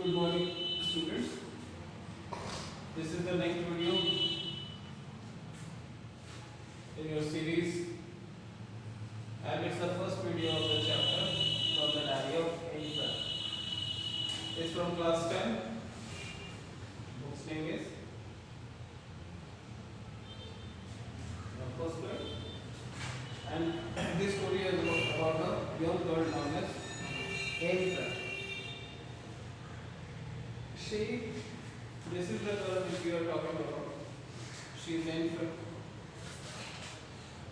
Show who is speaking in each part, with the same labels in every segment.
Speaker 1: Good morning, students. This is the next video in your series, and it's the first video of the chapter from the diary of Infra. It's from class 10. Book's name is First Grade, and this story is about a young girl known as Infra. This is the girl which we are talking about. She is Infra.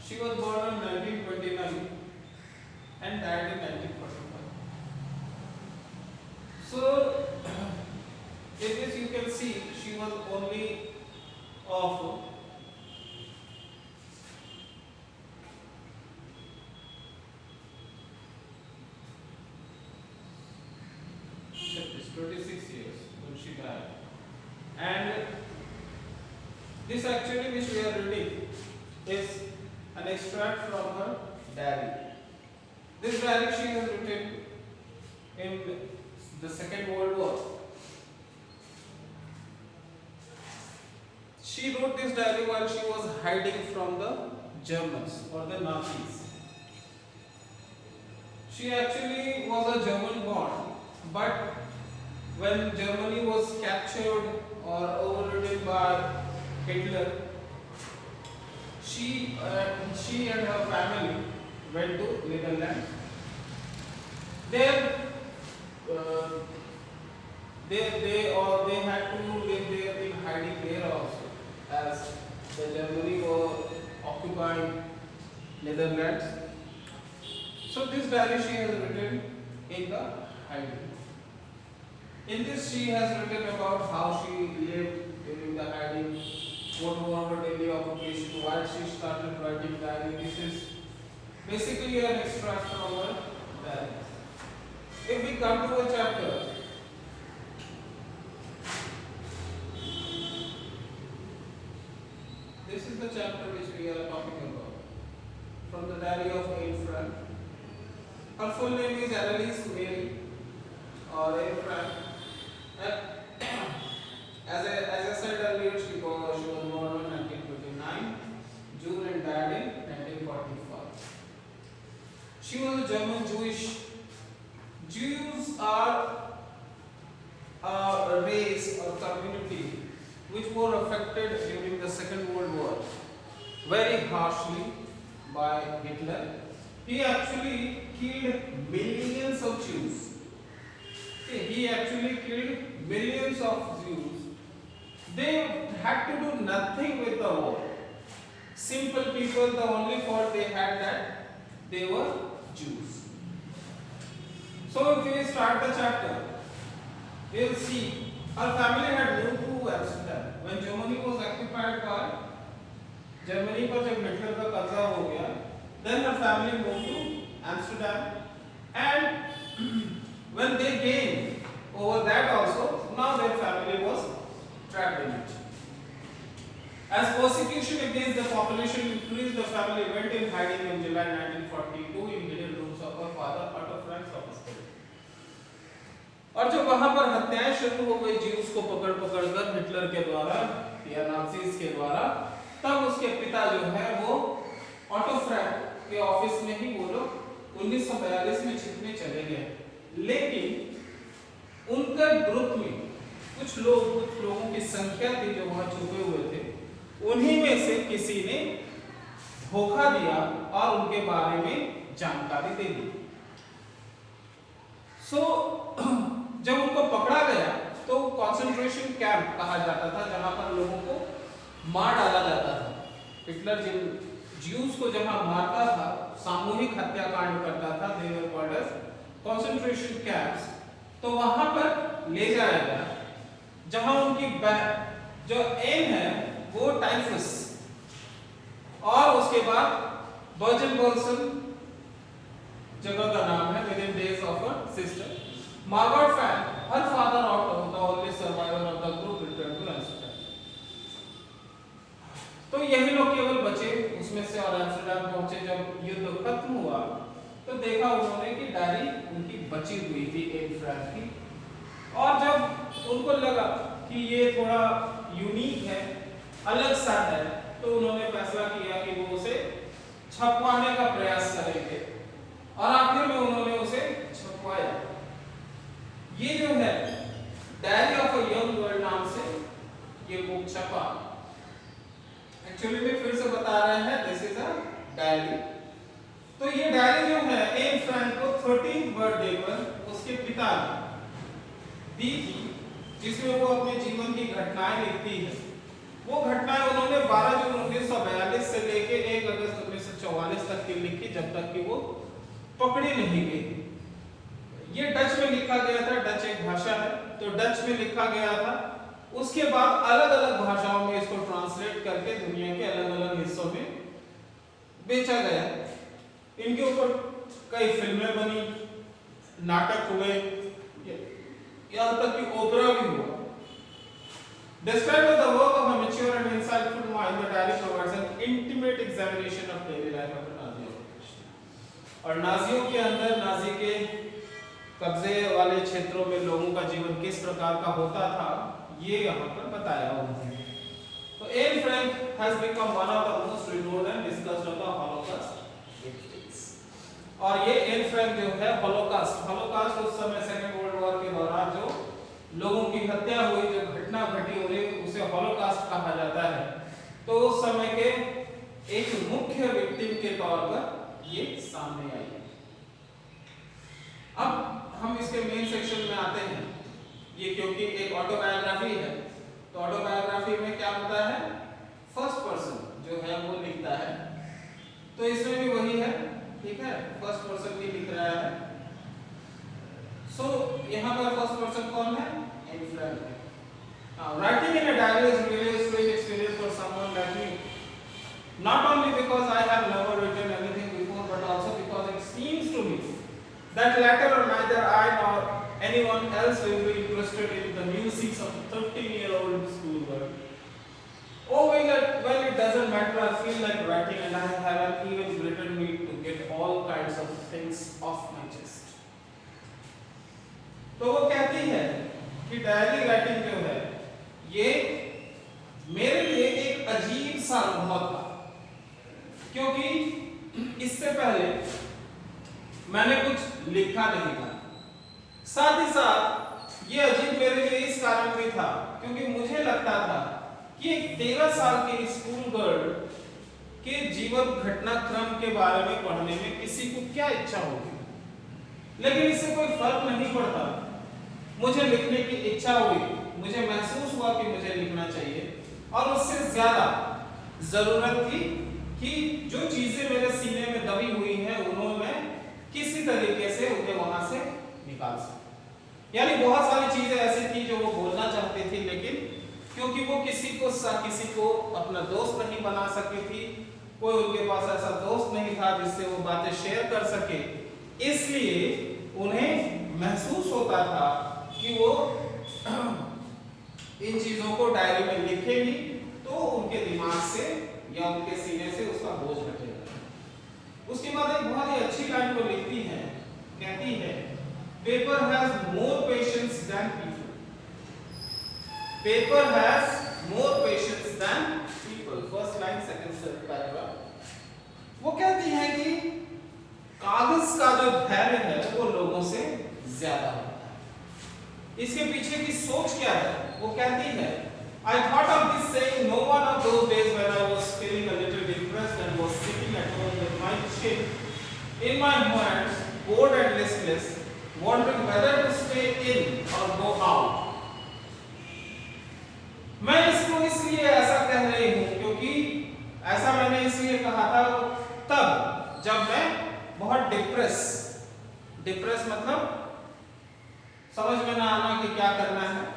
Speaker 1: She was born in 1929 and died in 1945. So, in this you can see she was only of 26 years when she died. And this actually which we are reading is an extract from her diary. This diary she has written in the Second World War. She wrote this diary while she was hiding from the Germans or the Nazis. She actually was a German born, but when Germany was captured or overridden by Hitler, she and her family went to Netherlands. There, they had to live there in hiding there also, as the Germany were occupying Netherlands. So this diary she has written in the hiding. In this she has written about how she lived during the hiding, what were her daily occupation, why she started writing diary. This is basically an extract from her diary. If we come to a chapter, this is the chapter which we are talking about, from the diary of Anne Frank. Her full name is Anneliese Mary or Anne Frank. As I said earlier, she was born in 1929, June, and died in 1945. She was a German Jewish. Jews are a race or community which were affected during the Second World War very harshly by Hitler. He actually killed millions of Jews. He actually killed millions of Jews. They had to do nothing with the war. Simple people, the only fault they had that they were Jews. So if we start the chapter, we will see her family had moved to Amsterdam. When Germany was occupied by Germany, पर जब Hitler का कब्जा हो गया, then her family moved to Amsterdam, and when they gained over that also, now their family was trapped in it. As persecution against the population increased, the family went in hiding in July 1942 in hidden rooms of her father, Otto Frank's office. और जब वहां पर हत्याएं शुरू हो गई जीव्स को पकड़ कर हिटलर के द्वारा या नाज़ीज के द्वारा, तब उसके पिता जो है वो ऑटो फ्रैंक के ऑफिस में ही वो लोग 1942 में छिपने चले गए। लेकिन उनका ग्रुप में कुछ लोगों की संख्या थी जो वहां छुपे हुए थे, उन्हीं में से किसी ने धोखा दिया और उनके बारे में जानकारी दे दी। जब उनको पकड़ा गया तो कंसंट्रेशन कैंप कहा जाता था, जहां पर लोगों को मार डाला जाता था। हिटलर जिन ज्यूज को जहां मारता था, सामूहिक हत्याकांड करता था, they were called as concentration camps. तो वहां पर ले जाया गया, जहां उनकी जो एम है वो टाइफस, और उसके बाद बर्जन-बर्सन जगह का नाम है, with in days of her sister Margot Frank, her father Otto, the only survivor of the group, returned to Amsterdam. तो यही लोग केवल बचे उसमें से और एम्स्टर्डम पहुंचे। जब युद्ध खत्म हुआ तो देखा उन्होंने कि डायरी उनकी बची हुई थी एन फ्रैंक की, और जब उनको लगा कि ये थोड़ा यूनिक है, अलग सा है, तो उन्होंने फैसला किया कि वो उसे छपवाने का प्रयास करेंगे और आखिर में उन्होंने उसे छपवाया। ये जो है diary of a young girl नाम से ये बुक छपा। एक्चुअली में फिर से बता रहे हैं, दिस इज अ डायरी। तो ये डायरी जो है एन फ्रैंक को 13th बर्थडे पर उसके पिता ने दी थी, जिसमें वो अपने जीवन की घटनाएं लिखती है। वो घटनाएं उन्होंने 12 जून 1942 से लेके 1 अगस्त 1944 तक की लिखी, जब तक कि वो पकड़ी नहीं गई। ये डच में लिखा गया था, डच एक भाषा है, तो डच में लिखा गया था। उसके बाद अलग अलग भाषाओं में इसको ट्रांसलेट करके दुनिया के अलग अलग हिस्सों में बेचा गया। इनके ऊपर कई फिल्में बनी, नाटक हुए, यहाँ तक कि ओपेरा भी हुआ। Described as the work of a mature and insightful mind, the diary provides an intimate examination of daily life of the Nazi occupation. और नाजियों के अंदर, नाजी के कब्जे वाले क्षेत्रों में लोगों का जीवन किस प्रकार का होता था, ये यहाँ पर बताया उन्होंने। तो Anne Frank has become one of the most renowned and discussed of the Holocaust victims. और ये एन फ्रैंक जो है हॉलोकास्ट उस समय सेकेंड वर्ल्ड वॉर के दौरान जो लोगों की हत्या हुई, जो घटना घटी, उसे हॉलोकास्ट कहा जाता है। तो उस समय के एक मुख्य विक्टिम के तौर पर ये सामने आई। अब हम इसके मेन सेक्शन में आते हैं। ये क्योंकि एक ऑटोबायोग्राफी है, तो ऑटोबायोग्राफी में क्या होता है, फर्स्ट पर्सन जो है वो लिखता है। तो इसमें भी वही है, ठीक है, फर्स्ट पर्सन भी लिख रहा है। सो यहाँ पर फर्स्ट पर्सन कौन है, एन फ्रैंक है। Now, writing in a diary is really a strange experience for someone like me. Not only because I have never written anything before, but also because it seems to me that later or neither I nor anyone else will be interested in the musings of a 13-year-old schoolgirl. Oh, well, it doesn't matter. I feel like writing, and I have an even greater need to get all kinds of things off my chest. तो वो कहती है कि diary writing जो है ये मेरे लिए एक अजीब सा अनुभव था, क्योंकि इससे पहले मैंने कुछ लिखा नहीं था। साथ ही साथ ये अजीब मेरे लिए इस कारण भी था क्योंकि मुझे लगता था कि एक 13 साल की स्कूल गर्ल के जीवन घटनाक्रम के बारे में पढ़ने में किसी को क्या इच्छा होगी, लेकिन इससे कोई फर्क नहीं पड़ता। मुझे लिखने की इच्छा हुई, मुझे महसूस हुआ कि मुझे लिखना चाहिए, और उससे ज्यादा जरूरत थी कि जो चीजें मेरे सीने में दबी हुई हैं उन्होंने किसी तरीके से उन्हें वहां से निकाल सके। यानी बहुत सारी चीजें ऐसी थी जो वो बोलना चाहती थी, लेकिन क्योंकि वो किसी को अपना दोस्त नहीं बना सकी थी, कोई उनके पास ऐसा दोस्त नहीं था जिससे वो बातें शेयर कर सके, इसलिए उन्हें महसूस होता था कि वो इन चीजों को डायरी में लिखेंगी तो उनके दिमाग से या उनके सीने से उसका बोझ हटेगा। उसके बाद एक बहुत ही अच्छी लाइन को लिखती है, कहती है, paper has more patience than people. Paper has more patience than people, first line second paragraph. वो कहती है कि कागज का जो धैर्य है वो लोगों से ज्यादा होता है। इसके पीछे की सोच क्या है, वो कहती है, I thought of this saying no one of those days when I was feeling a little depressed and was sitting at home with my chin in my hands, bored and listless, wondering whether to stay in or go out. मैं इसको इसलिए ऐसा कह रही हूँ क्योंकि ऐसा मैंने इसलिए कहा था तब जब मैं बहुत डिप्रेस मतलब समझ में ना आना कि क्या करना है,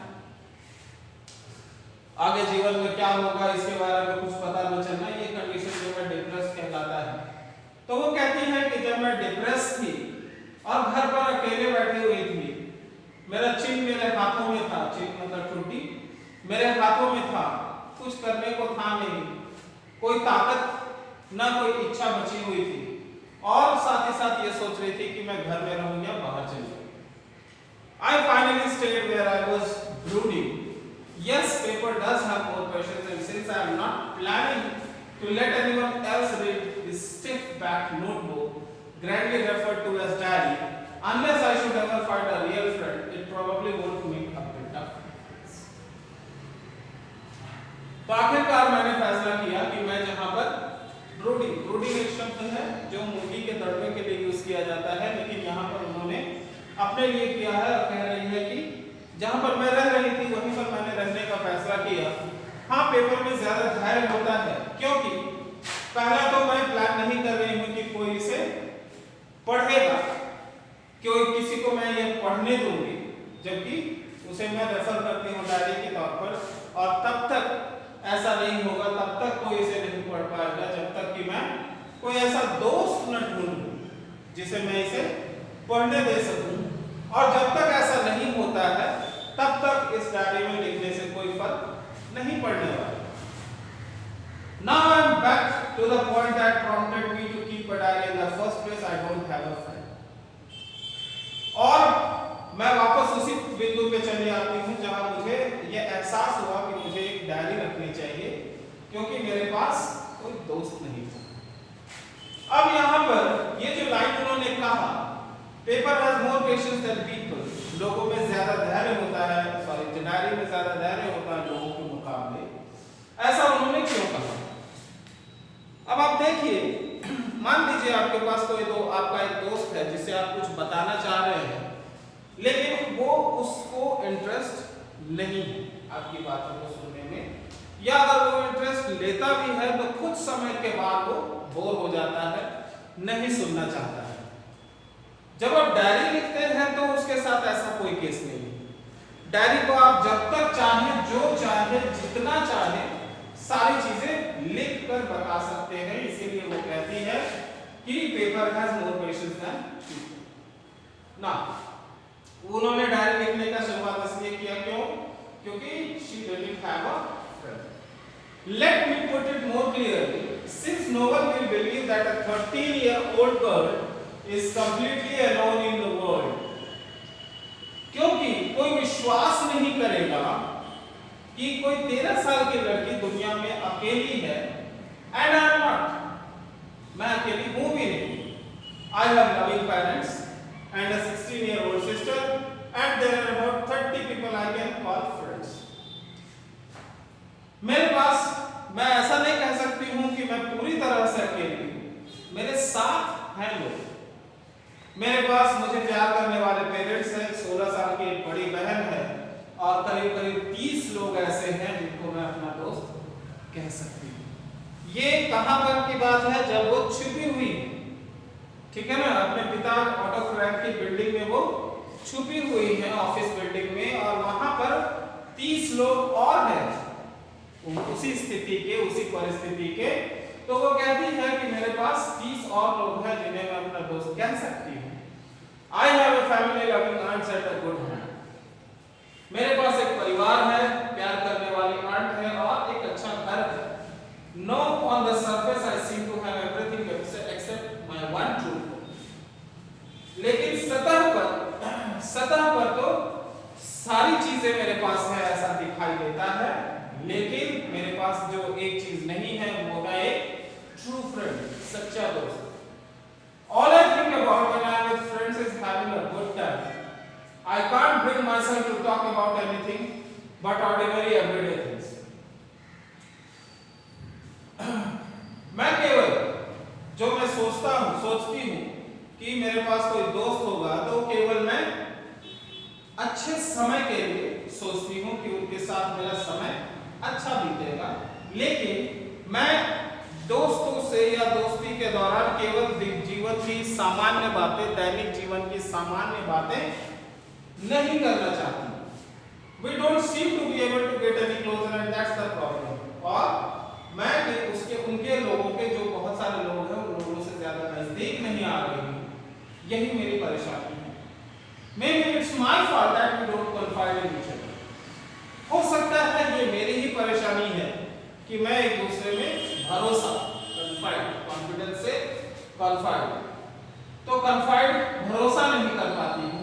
Speaker 1: आगे जीवन में क्या होगा इसके बारे में कुछ पता न चलना, ये कंडीशन जो है डिप्रेस कहलाता है। तो वो कहती है कि जब मैं डिप्रेस थी और घर पर अकेले बैठी हुई थी, मेरा चिन्ह मेरे हाथों में था, चिन्ह मतलब छुट्टी मेरे हाथों में था, कुछ करने को था नहीं, कोई ताकत ना कोई इच्छा बची हुई थी, और साथ ही साथ ये सोच रही थी कि मैं घर में रहूं या बाहर चली जाऊं। I finally stayed where I was brooding Yes, paper does have more questions, and since I am not planning to let anyone else read this stiff-backed notebook, grandly referred to as diary, unless I should ever find a real friend, it probably won't make a bit of difference. तो आखिरकार मैंने फैसला किया कि मैं जहां पर brooding एक शब्द है जो मुर्गी के तड़पे के लिए यूज किया जाता है, लेकिन यहाँ पर उन्होंने अपने लिए किया है और कह रही है कि जहां पर मैं रह रही थी वहीं पर मैंने रहने का फैसला किया। हाँ, पेपर में ज्यादा धैर्य होता है, क्योंकि पहला तो मैं प्लान नहीं कर रही हूँ कि कोई इसे पढ़ेगा, क्यों किसी को मैं ये पढ़ने दूंगी, जबकि उसे मैं रेफर करती हूँ डायरी के तौर पर, और तब तक ऐसा नहीं होगा, तब तक कोई इसे नहीं पढ़ पाएगा जब तक कि मैं कोई ऐसा दोस्त न ढूंढूं जिसे मैं इसे पढ़ने दे सकूं। और जब तक ऐसा नहीं होता है तब तक इस डायरी में लिखने से कोई फर्क नहीं पड़ने वाला। Now I am back to the point that prompted me to keep a diary in the first place. I don't have a friend. और मैं वापस उसी बिंदु पे चली आती हूँ जहां मुझे यह एहसास हुआ कि मुझे एक डायरी रखनी चाहिए, क्योंकि मेरे पास कोई दोस्त नहीं था। अब यहाँ पर ये जो लाइन उन्होंने कहा, paper has more patience than people, लोगों में ज्यादा धैर्य होता है, सॉरी डायरी में ज्यादा धैर्य होता है लोगों के मुकाबले, ऐसा उन्होंने क्यों कहा? अब आप देखिए, मान लीजिए आपके पास आपका एक दोस्त है जिसे आप कुछ बताना चाह रहे हैं, लेकिन वो उसको इंटरेस्ट नहीं है आपकी बातों को सुनने में, या अगर वो इंटरेस्ट लेता भी है तो कुछ समय के बाद वो बोर हो जाता है, नहीं सुनना चाहता है। जब आप डायरी लिखते हैं तो उसके साथ ऐसा कोई केस नहीं है। डायरी को आप जब तक चाहे, जो चाहे, जितना चाहे, सारी चीजें लिख कर बता सकते हैं। इसीलिए वो कहती है कि paper has more patience than people. ना, उन्होंने डायरी लिखने का शुरुआत इसलिए किया, क्यों? क्योंकि she didn't have a friend. Let me put it more clearly. Since no one will believe that a 13-year-old girl is completely alone in the world, क्योंकि कोई विश्वास नहीं करेगा कि कोई 13 साल की लड़की दुनिया में अकेली है, and I am not, मैं अकेली हूं भी नहीं। I have loving parents and a 16-year-old sister, and there are about 30 people I can call friends. मेरे पास, मैं ऐसा नहीं कह सकती हूं कि मैं पूरी तरह से अकेली हूं, मेरे साथ हैं लोग। मेरे पास मुझे प्यार करने वाले पेरेंट्स हैं, 16 साल की एक बड़ी बहन है, और करीब करीब 30 लोग ऐसे हैं जिनको मैं अपना दोस्त कह सकती हूँ। ये कहां पर की बात है? जब वो छुपी हुई, ठीक है ना, अपने पिता ऑटो फ्रैंक की बिल्डिंग में वो छुपी हुई है, ऑफिस बिल्डिंग में, और वहां पर 30 लोग और हैं उसी स्थिति के, उसी परिस्थिति के। तो वो कहती है कि मेरे पास 30 और लोग हैं जिन्हें मैं अपना दोस्त कह सकती हूँ। I have a family loving aunts and a good hand. मेरे पास एक परिवार है, प्यार करने वाली आंट है, और एक अच्छा घर है। No, on the surface I seem to have everything except my one true friend. लेकिन सतह पर तो सारी चीजें मेरे पास है ऐसा दिखाई देता है, लेकिन मेरे पास जो एक चीज नहीं है वो है एक ट्रू फ्रेंड, सच्चा दोस्त। All I think about when I am with friends is having a good time. I can't bring myself to talk about anything but ordinary everyday things. मैं केवल जो मैं सोचती हूँ कि मेरे पास कोई दोस्त होगा तो केवल मैं अच्छे समय के लिए सोचती हूँ कि उनके साथ मेरा समय अच्छा बीतेगा, लेकिन मैं दोस्तों से या दोस्ती के दौरान केवल जीवन की सामान्य बातें, दैनिक जीवन की सामान्य बातें नहीं करना चाहती। We don't seem to be able to get any closer and that's the problem. और मैं उनके लोगों के जो बहुत सारे लोग हैं उन लोगों से ज्यादा नजदीक नहीं आ रही हूँ, यही मेरी परेशानी है। Maybe it's my fault that we don't confide in each other. हो सकता है ये मेरी ही परेशानी है कि मैं एक दूसरे में भरोसा, कॉन्फिडेंस से कॉन्फाइड, तो कॉन्फाइड भरोसा नहीं कर पाती हूँ।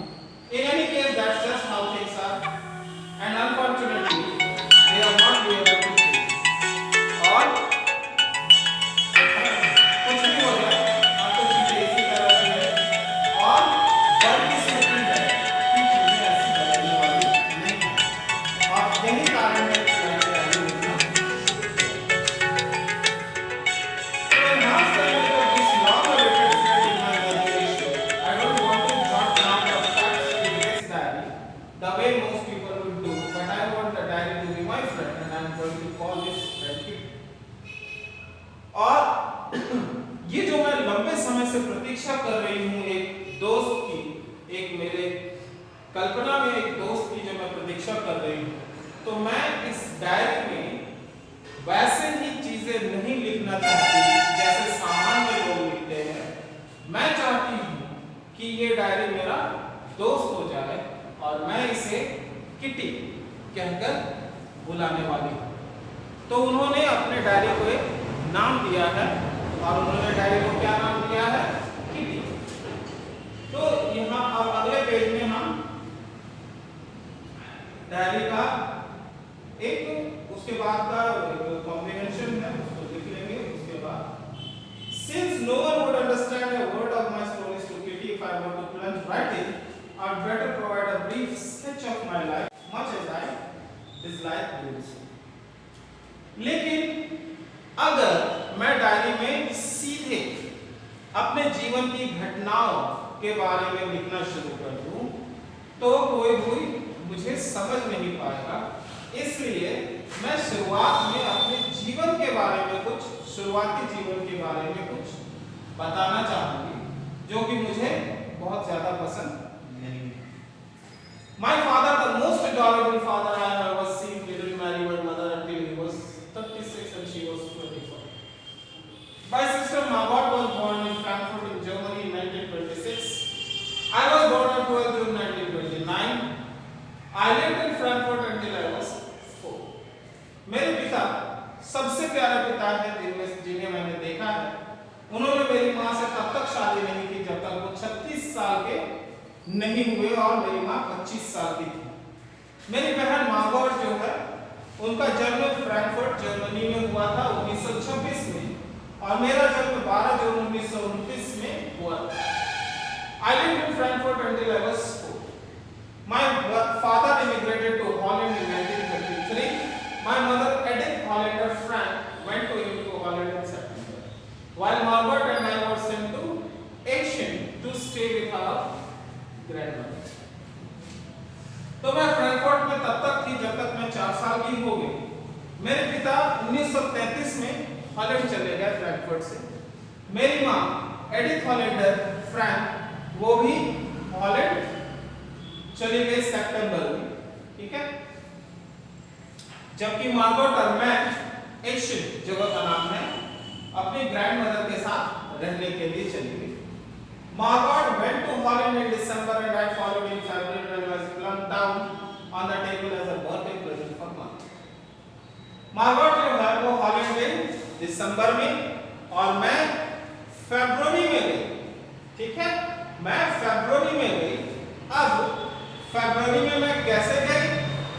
Speaker 1: In any case, that's just how things are, and unfortunately way most people would do, but I want the diary to be my friend and I am going to call this friend Kitty. और ये जो मैं लंबे समय से प्रतीक्षा कर रही हूँ एक दोस्त की, एक मेरे कल्पना में एक दोस्त की जो मैं प्रतीक्षा कर रही हूँ, तो मैं इस डायरी में वैसे ही चीजें नहीं लिखना चाहती जैसे सामान्य लोग लिखते हैं। मैं चाहती हूँ कि ये डायरी मेरा दोस्त हो जाए और मैं इसे किटी कहकर बुलाने वाली हूँ। तो उन्होंने अपने डायरी को एक नाम दिया है और उन्होंने डायरी को क्या नाम दिया है? किटी। तो यहाँ अब अगले पेज में हम डायरी का एक उसके बाद का कॉम्प्रिहेंशन है उसको लिख लेंगे। उसके बाद since no one would understand a word of my stories to Kitty if I were to plunge right in, I'd better provide a brief sketch of my life, much as I dislike doing so. लेकिन अगर मैं diary में सीधे अपने जीवन की घटनाओं के बारे में लिखना शुरू कर दूं, तो कोई मुझे समझ नहीं पाएगा। इसलिए मैं शुरुआत में अपने जीवन के बारे में कुछ शुरुआती जीवन के बारे में कुछ बताना चाहूंगी, जो कि मुझे बहुत ज्यादा पसंद नहीं है। My father, the most adorable father I have ever seen, didn't marry my mother until he was 36 and she was 24. My sister Margot was born in Frankfurt in Germany in 1926. I was born on 12 June 1929. I lived in Frankfurt until I was 4. मेरे पिता सबसे प्यारे पिता हैं जिन्हें मैंने देखा है। उन्होंने मेरी माँ से तब तक शादी नहीं की जब तक वो 36 साल के नहीं हुए और मेरी माँ 25 साल की थी। मेरी बहन मार्गोट जो है उनका जन्म फ्रैंकफर्ट जर्मनी में हुआ था 1926 में और मेरा जन्म 12 जून 1929 में हुआ था। I lived in Frankfurt until I was 4. My father immigrated to Holland in 1933. My mother Edith Hollander Frank went to Holland in September, while Margaret and I were sent to Aachen to stay with her grandmother. तो मैं Frankfurt में तब तक थी जब तक मैं 4 साल की हो गई। मेरे पिता 1933 में हॉलैंड चले गए फ्रैंकफर्ट से। मेरी माँ एडिथ हॉलैंडर फ्रैंक वो भी हॉलैंड चली गई सितंबर में, ठीक है। जबकि मार्गोट और मैं एशियन जगह का नाम है अपनी ग्रैंडमदर के साथ रहने के लिए चली गई। Margot went to Holland in December and I followed in February when I was plumped down on the table as a birthday present for Margot. Margot जो है वो हॉलैंड गई दिसंबर में और मैं फरवरी में गई, ठीक है। मैं फरवरी में गई। अब फरवरी में मैं कैसे गई?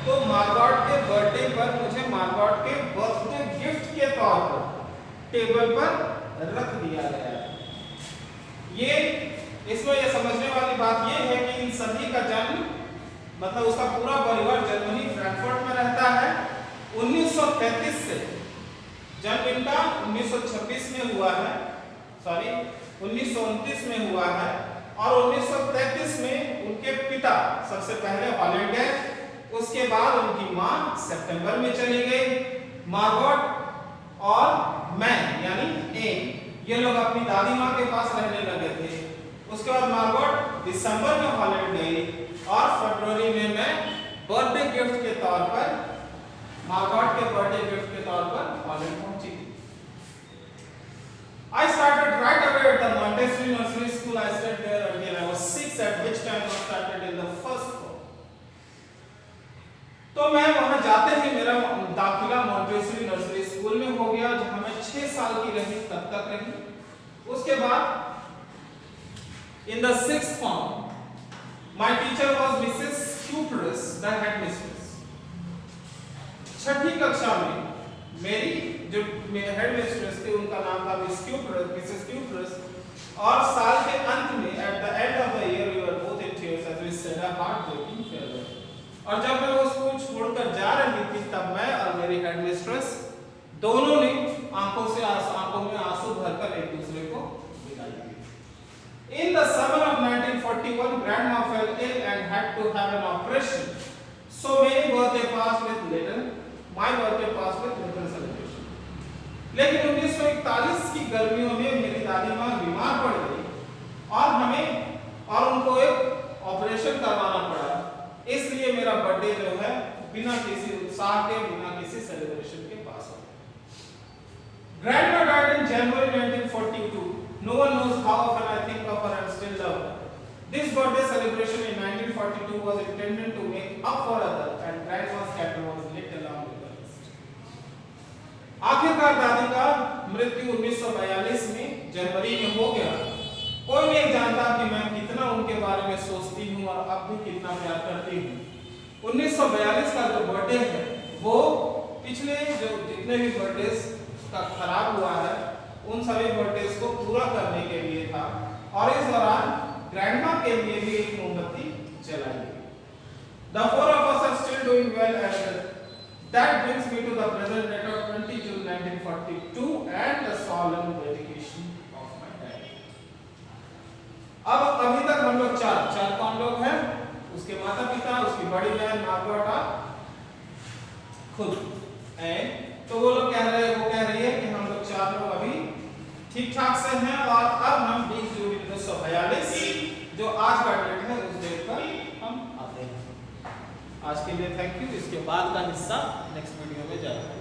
Speaker 1: तो मार्गॉट के बर्थडे पर मुझे मार्गॉट के बर्थडे गिफ्ट के तौर पर टेबल पर रख दिया गया है। ये इसमें ये समझने वाली बात ये है कि इन सभी का जन्म मतलब उसका पूरा परिवार जर्मनी फ्रैंकफर्ट में रहता है। 1933 से जन्म इनका 1926 में हुआ है, सॉरी 1929 में हुआ है और 1933 में उनके पिता सबसे पहले हॉलैंड गए, उसके बाद उनकी माँ सितंबर में चली गई। मार्गॉट और मैं यानी एन ये लोग अपनी दादी माँ के पास रहने लगे थे। उसके बाद मार्गॉट दिसंबर में हॉलैंड गई और फरवरी में मैं बर्थडे गिफ्ट के तौर पर मार्गॉट के बर्थडे गिफ्ट के तौर पर हॉलैंड पहुंची थी। I started right away at the Montessori Nursery School. I stayed there until I was 6, at which time I started in the first floor. तो मैं वहां जाते ही मेरा दाखिला मॉन्टेसरी नर्सरी स्कूल में हो गया जहां मैं 6 साल की रही, तब तक रही। उसके बाद in the 6th form my teacher was Mrs. Cupris, the headmistress. 6ठी कक्षा में मेरी जो हेडमिस्ट्रेस थी उनका नाम था मिसेस क्यूपरस और साल के अंत में at the end of the year we were both in tears as we said a heartbreaking farewell. और जब मैं वो स्कूल छोड़कर जा रही थी तब मैं और मेरी हेडमिस्ट्रेस दोनों ने आंखों में आंसू भरकर एक दूसरे को विदाई दी। In the summer of 1941 grandma fell ill and had to have an operation लेकिन 1941 की गर्मियों में मेरी दादी माँ बीमार पड़ गई और उनको एक ऑपरेशन करवाना पड़ा। इसलिए मेरा बर्थडे जो है बिना किसी उत्साह के, बिना किसी सेलिब्रेशन के पास हो गया। Grandma died in January 1942. No one knows how often I think of her and still love her. This birthday celebration in 1942 was intended to make up for other, and Grandma's cattle was lit along with the list. आखिरकार दादी का मृत्यु 1942 में जनवरी में हो गया। कोई नहीं जानता कि मैं कितना उनके बारे में सोचती हूँ और अब भी कितना प्यार करती हूँ। 1942 का जो बर्थडे है वो पिछले जो जितने भी बर्थडेज का खराब हुआ है उन सभी बर्थडेज को पूरा करने के लिए था और इस दौरान ग्रैंडमा के लिए भी एक मोमबत्ती जलाई गई। The four of us are still doing well, and that brings me to the present date of 20 June 1942 and the solemn dedication of my diary. अब अभी तक हम लोग चार कौन लोग हैं? उसके माता पिता, उसकी बड़ी बहन मार्गरेटा, खुद। तो वो लोग कह रही है कि हम लोग चार लोग अभी ठीक ठाक से हैं और अब हम 20 जून 1942 जो आज का डेट है उस डेट पर हम आते हैं। आज के लिए थैंक यू। इसके बाद का हिस्सा नेक्स्ट वीडियो में जाएगा।